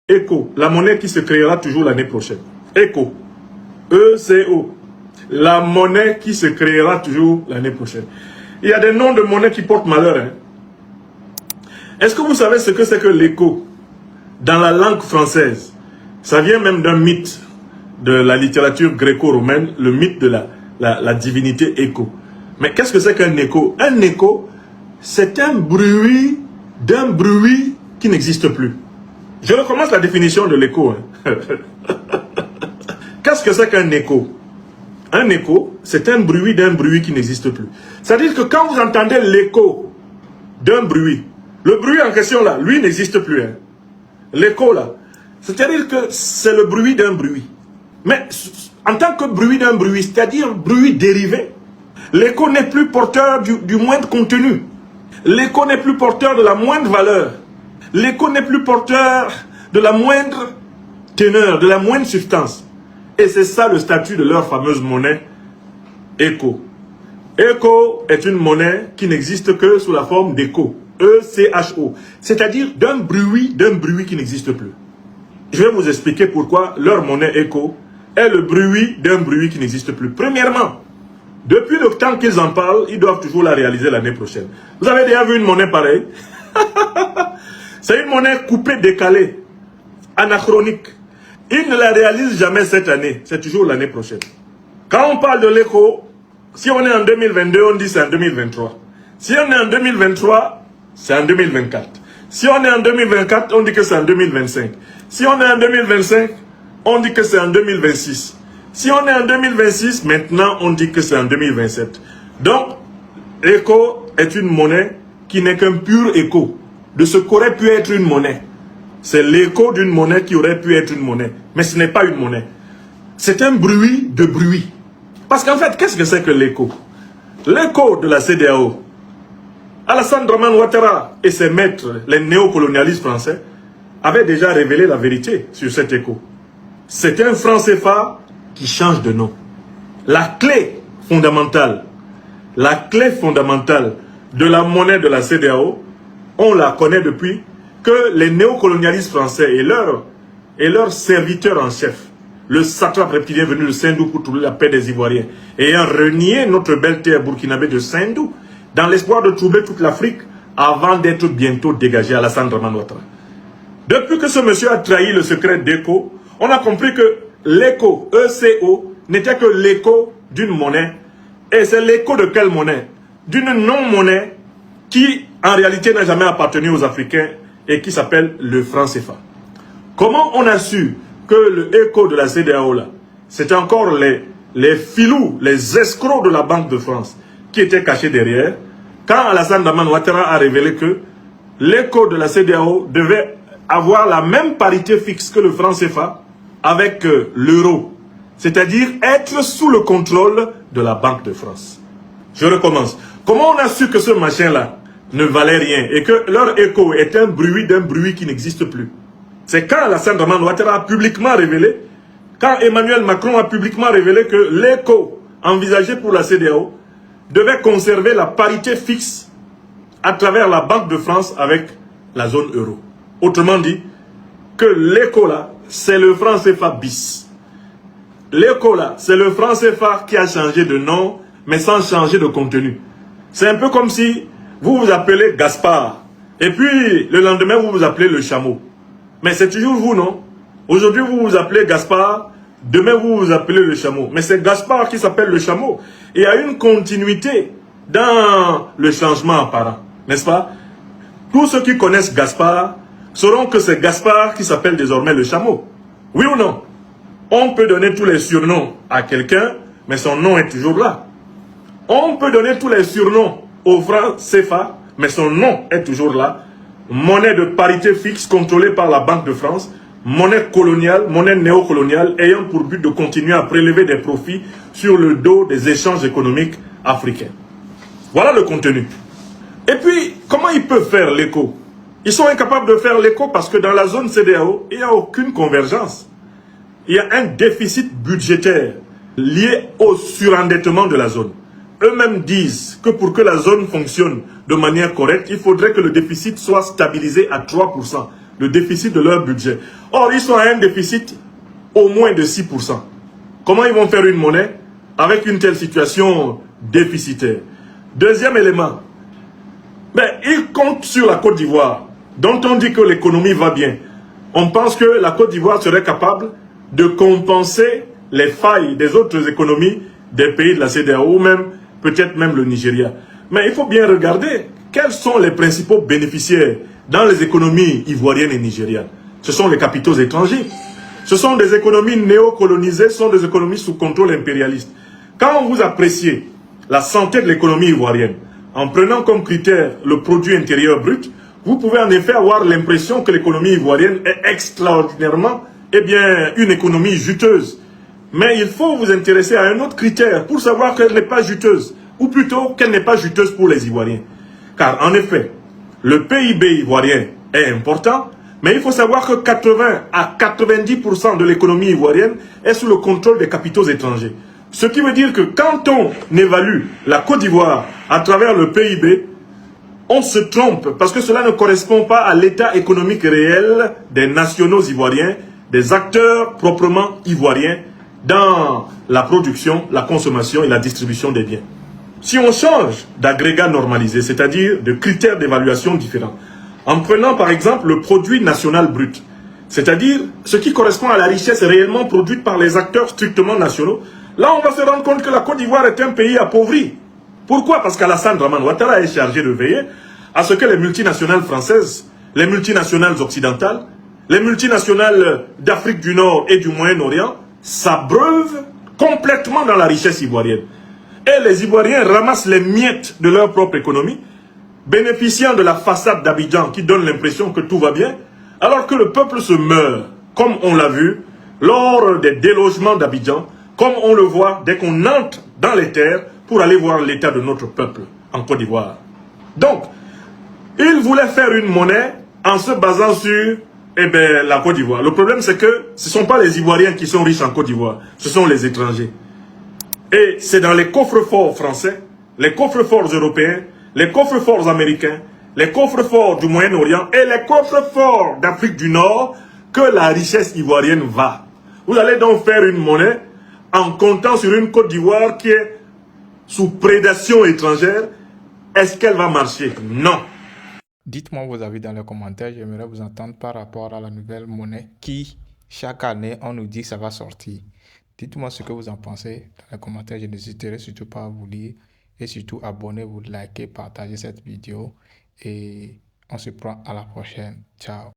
ECO, la monnaie qui se créera toujours l'année prochaine. ECO. E-C-O. La monnaie qui se créera toujours l'année prochaine. Il y a des noms de monnaie qui portent malheur. Hein. Est-ce que vous savez ce que c'est que l'écho dans la langue française? Ça vient même d'un mythe de la littérature gréco-romaine, le mythe de la divinité écho. Mais qu'est-ce que c'est qu'un écho? Un écho, c'est un bruit d'un bruit qui n'existe plus. Je recommence la définition de l'écho. Hein. Qu'est-ce que c'est qu'un écho? Un écho, c'est un bruit d'un bruit qui n'existe plus. C'est-à-dire que quand vous entendez l'écho d'un bruit, le bruit en question là, lui n'existe plus. Hein. L'écho là, c'est-à-dire que c'est le bruit d'un bruit. Mais en tant que bruit d'un bruit, c'est-à-dire bruit dérivé, l'écho n'est plus porteur du moindre contenu. L'écho n'est plus porteur de la moindre valeur. L'écho n'est plus porteur de la moindre teneur, de la moindre substance. Et c'est ça le statut de leur fameuse monnaie, écho. Écho est une monnaie qui n'existe que sous la forme d'écho. E-C-H-O. C'est-à-dire d'un bruit qui n'existe plus. Je vais vous expliquer pourquoi leur monnaie écho est le bruit d'un bruit qui n'existe plus. Premièrement, depuis le temps qu'ils en parlent, ils doivent toujours la réaliser l'année prochaine. Vous avez déjà vu une monnaie pareille? C'est une monnaie coupée, décalée, anachronique. Ils ne la réalisent jamais cette année, c'est toujours l'année prochaine. Quand on parle de l'écho, si on est en 2022, on dit c'est en 2023. Si on est en 2023, c'est en 2024. Si on est en 2024, on dit que c'est en 2025. Si on est en 2025, on dit que c'est en 2026. Si on est en 2026, maintenant, on dit que c'est en 2027. Donc, l'écho est une monnaie qui n'est qu'un pur écho de ce qu'aurait pu être une monnaie. C'est l'écho d'une monnaie qui aurait pu être une monnaie. Mais ce n'est pas une monnaie. C'est un bruit de bruit. Parce qu'en fait, qu'est-ce que c'est que l'écho? L'écho de la CEDEAO, Alassane Dramane Ouattara et ses maîtres, les néocolonialistes français, avaient déjà révélé la vérité sur cet écho. C'est un franc CFA qui change de nom. La clé fondamentale de la monnaie de la CEDEAO, on la connaît depuis que les néocolonialistes français et leurs serviteurs en chef, le satrape reptilien venu de Sendou pour trouver la paix des Ivoiriens, ayant renié notre belle terre burkinabé de Sendou, dans l'espoir de troubler toute l'Afrique, avant d'être bientôt dégagé à Alassane Dramane Ouattara. Depuis que ce monsieur a trahi le secret d'écho, on a compris que l'écho, E-C-O, n'était que l'écho d'une monnaie. Et c'est l'écho de quelle monnaie? D'une non-monnaie qui, en réalité, n'a jamais appartenu aux Africains et qui s'appelle le franc CFA. Comment on a su que le écho de la CEDEAO, là, c'était encore les filous, les escrocs de la Banque de France qui étaient cachés derrière, quand Alassane Dramane Ouattara a révélé que l'écho de la CEDEAO devait avoir la même parité fixe que le franc CFA avec l'euro, c'est-à-dire être sous le contrôle de la Banque de France. Je recommence. Comment on a su que ce machin-là ne valait rien et que leur écho est un bruit d'un bruit qui n'existe plus? C'est quand Alassane Dramane Ouattara a publiquement révélé, quand Emmanuel Macron a publiquement révélé que l'écho envisagé pour la CEDEAO devait conserver la parité fixe à travers la Banque de France avec la zone euro. Autrement dit, que l'écho là, c'est le franc CFA bis. L'écho là, c'est le franc CFA qui a changé de nom, mais sans changer de contenu. C'est un peu comme si vous vous appelez Gaspard, et puis le lendemain vous vous appelez le chameau. Mais c'est toujours vous, non? Aujourd'hui vous vous appelez Gaspard, demain vous vous appelez le chameau. Mais c'est Gaspard qui s'appelle le chameau. Et il y a une continuité dans le changement apparent, n'est-ce pas? Tous ceux qui connaissent Gaspard sauront que c'est Gaspard qui s'appelle désormais le chameau. Oui ou non? On peut donner tous les surnoms à quelqu'un, mais son nom est toujours là. On peut donner tous les surnoms au franc CFA, mais son nom est toujours là. Monnaie de parité fixe contrôlée par la Banque de France, monnaie coloniale, monnaie néocoloniale, ayant pour but de continuer à prélever des profits sur le dos des échanges économiques africains. Voilà le contenu. Et puis, comment ils peuvent faire l'écho? Ils sont incapables de faire l'écho parce que dans la zone CEDEAO, il n'y a aucune convergence. Il y a un déficit budgétaire lié au surendettement de la zone. Eux-mêmes disent que pour que la zone fonctionne de manière correcte, il faudrait que le déficit soit stabilisé à 3%. le déficit de leur budget. Or, ils sont à un déficit au moins de 6%. Comment ils vont faire une monnaie avec une telle situation déficitaire? Deuxième élément, mais ils comptent sur la Côte d'Ivoire, dont on dit que l'économie va bien. On pense que la Côte d'Ivoire serait capable de compenser les failles des autres économies des pays de la CEDEAO, ou même, peut-être même le Nigeria. Mais il faut bien regarder quels sont les principaux bénéficiaires dans les économies ivoiriennes et nigérianes. Ce sont les capitaux étrangers. Ce sont des économies néocolonisées, ce sont des économies sous contrôle impérialiste. Quand vous appréciez la santé de l'économie ivoirienne, en prenant comme critère le produit intérieur brut, vous pouvez en effet avoir l'impression que l'économie ivoirienne est extraordinairement, une économie juteuse. Mais il faut vous intéresser à un autre critère pour savoir qu'elle n'est pas juteuse, ou plutôt qu'elle n'est pas juteuse pour les Ivoiriens. Car en effet, le PIB ivoirien est important, mais il faut savoir que 80 à 90% de l'économie ivoirienne est sous le contrôle des capitaux étrangers. Ce qui veut dire que quand on évalue la Côte d'Ivoire à travers le PIB, on se trompe parce que cela ne correspond pas à l'état économique réel des nationaux ivoiriens, des acteurs proprement ivoiriens dans la production, la consommation et la distribution des biens. Si on change d'agrégat normalisé, c'est-à-dire de critères d'évaluation différents, en prenant par exemple le produit national brut, c'est-à-dire ce qui correspond à la richesse réellement produite par les acteurs strictement nationaux, là on va se rendre compte que la Côte d'Ivoire est un pays appauvri. Pourquoi? Parce qu'Alassane Draman Ouattara est chargé de veiller à ce que les multinationales françaises, les multinationales occidentales, les multinationales d'Afrique du Nord et du Moyen-Orient s'abreuvent complètement dans la richesse ivoirienne. Et les Ivoiriens ramassent les miettes de leur propre économie, bénéficiant de la façade d'Abidjan qui donne l'impression que tout va bien, alors que le peuple se meurt, comme on l'a vu lors des délogements d'Abidjan, comme on le voit dès qu'on entre dans les terres pour aller voir l'état de notre peuple en Côte d'Ivoire. Donc, ils voulaient faire une monnaie en se basant sur la Côte d'Ivoire. Le problème, c'est que ce ne sont pas les Ivoiriens qui sont riches en Côte d'Ivoire, ce sont les étrangers. Et c'est dans les coffres-forts français, les coffres-forts européens, les coffres-forts américains, les coffres-forts du Moyen-Orient et les coffres-forts d'Afrique du Nord que la richesse ivoirienne va. Vous allez donc faire une monnaie en comptant sur une Côte d'Ivoire qui est sous prédation étrangère. Est-ce qu'elle va marcher? Non. Dites-moi vos avis dans les commentaires. J'aimerais vous entendre par rapport à la nouvelle monnaie qui, chaque année, on nous dit que ça va sortir. Dites-moi ce que vous en pensez dans les commentaires. Je n'hésiterai surtout pas à vous lire. Et surtout, abonnez-vous, likez, partagez cette vidéo. Et on se prend à la prochaine. Ciao.